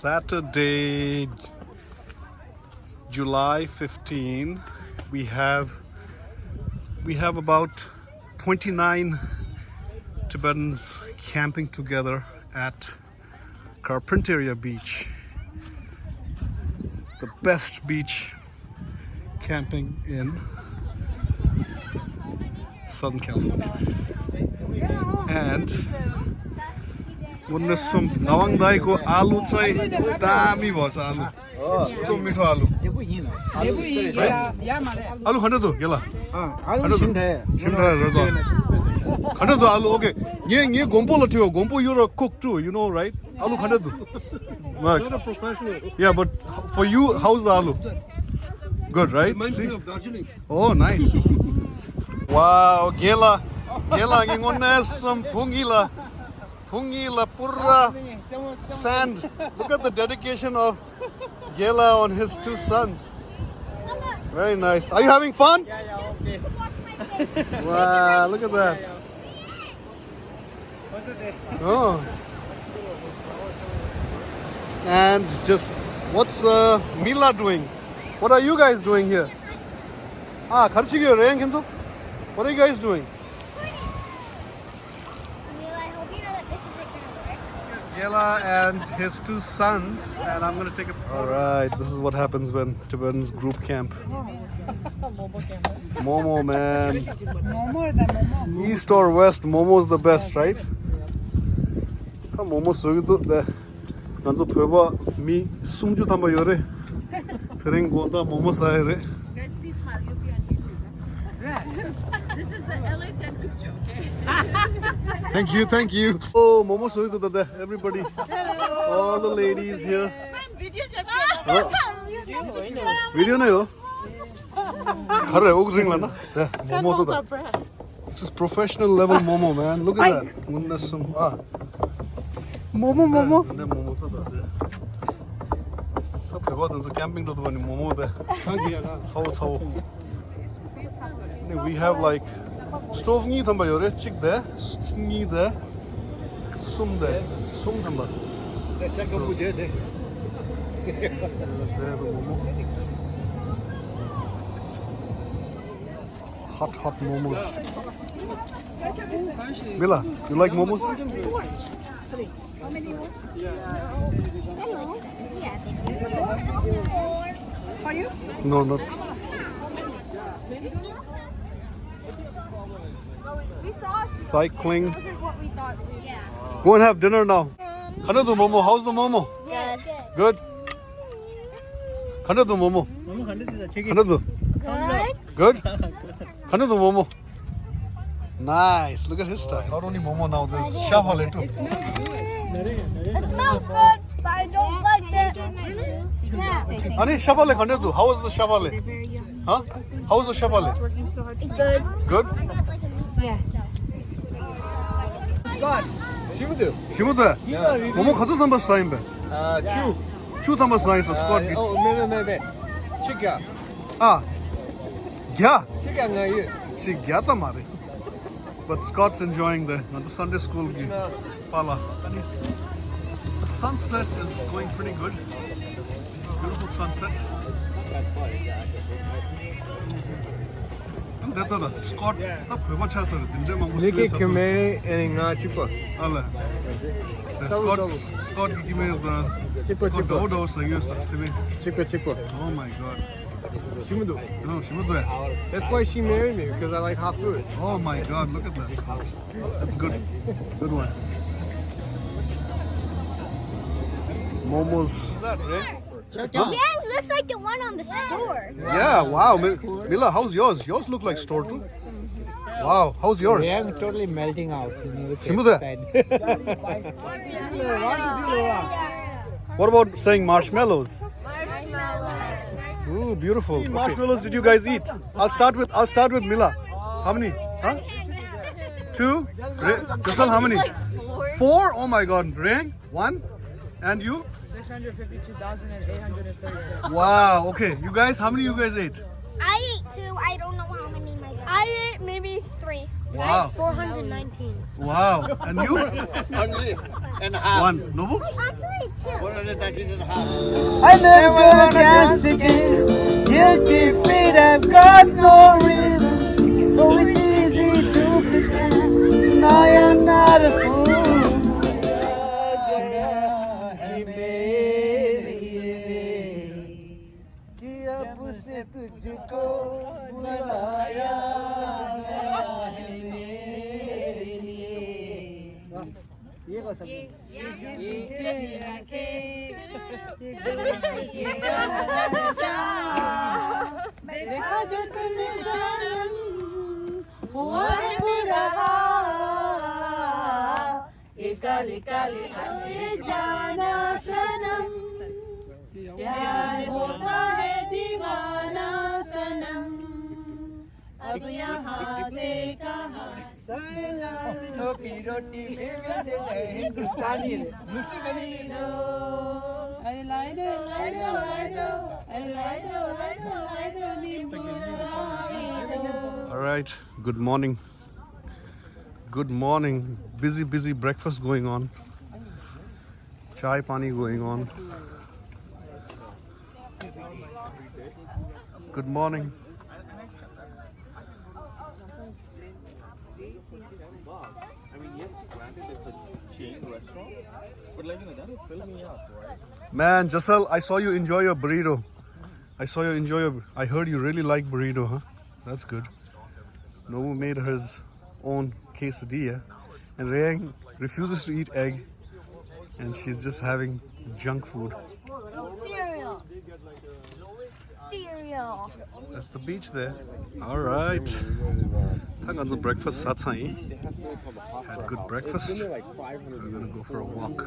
Saturday, July 15. We have about 29 Tibetans camping together at Carpinteria Beach. The best beach camping in Southern California. And Munnasum Nawangdai ko alu chai dami bhas alu. Chuto mitho alu. Alu khanda do gela. Alu Shimtha raza. Khanda do alu okay. Ye gompo lo thyo. Gompo you're a cook too, you know, right? Alu khanda do. Not a professional. Yeah, but for you, how's the alu? Good, right? See? Oh, nice. Wow, gela ngingonesam pungila purra sand. Look at the dedication of Gela on his two sons. Very nice. Are you having fun? Yeah, okay. Wow, look at that. Oh. And just what's Mila doing? What are you guys doing here? 가르치기요, 레인 켄소? What are you guys doing? Gela and his two sons, and I'm gonna take a. All right, this is what happens when Tibetans group camp. Momo, man. East or west, Momo is the best, right? Momo sogido the. Nanzo phoba mi sumju tamba yore. Tering gonda Momo saire. Guys, please smile. You'll be on YouTube. This is the LA 10 picture, okay? Thank you. Oh, Momo sogido dada, everybody. All the ladies here. Video na yo. Hare ogring la na. Momo to. This is professional level Momo, man. Look at that. Munnasum. Momo. 근데 Momo to da. 대박은 camping to the Momo there. 사오. We have like stove ni thamba yore chick there, ni there, sum there, sum thamba. Hot momos. Mila, you like momos? Are you? No, not. Cycling. What we thought. Go and have dinner now. Kanadu Momo, how's the Momo? Good. Kanadu Momo. Kanadu. Good. Kanadu Momo. Nice. Look at his style. Not only Momo now, there's Shavale too. It smells good, but I don't like that. Ani Shavale Kanadu. How is the Shavale? Huh? How's the Shavale? Good. Good. Yes. Scott, Shimudu. Shimuda. Momo 가서 담바 사인배. 추 담바 사인서 스쿼트. 매. Chica. Yeah. Chica ngayon. See, gyata mare. But Scott's enjoying the Sunday School pala. And the sunset is going pretty good. Beautiful sunset. And that Scott, that peba chasa. Nikki Kame and Chico. Ale. Scott give me the Scott Dodo Chico. Oh my God. Shimudu. No, Shimudu. That's why she married me, because I like hot food. Oh my God, look at that, Scott. That's good. Good one. Momos. Is that right? Yeah, it looks like the one on the store. Yeah, wow. Mila, how's yours? Yours look like store too. Wow, how's yours? Yeah, I'm totally melting out. Shimuda. What about saying marshmallows? Ooh, beautiful. How many marshmallows did you guys eat? I'll start with Mila. How many? Huh? 2? Jessel, how many? 4? Oh my God. Ring? 1? And you? 652,836. Wow. Okay. You guys, how many you guys ate? I ate 2. I don't know how many my dad. I ate maybe 3. Wow. 419. Wow. And you? Only and a half. One. Nobu? Actually, 2. 113 and a half. I never gonna dance again. Guilty feet, I've got no reason. Though it's easy to pretend, I am not a fool. कि अब से तुझको बुलाया है मेरे लिए। ये कौन सा? देखा जो तुमने जानम हुआ है बुरा ये काले काले हमें जाना सनम प्यार होता है दीवाना सनम अब यहाँ से कहाँ रोटी रोटी हिंदुस्तानी All right. Good morning. Good morning. Busy breakfast going on. Chai pani going on. Good morning. I mean, yes, granted it's a chain restaurant, but like, that will fill me up, right? Man, Jasal, I saw you enjoy your burrito. I heard you really like burrito, huh? That's good. Nobu made his own quesadilla, and Rayang refuses to eat egg, and she's just having junk food. Cereal. Cereal. That's the beach there. All right. Had some breakfast. Had good breakfast. We're gonna go for a walk.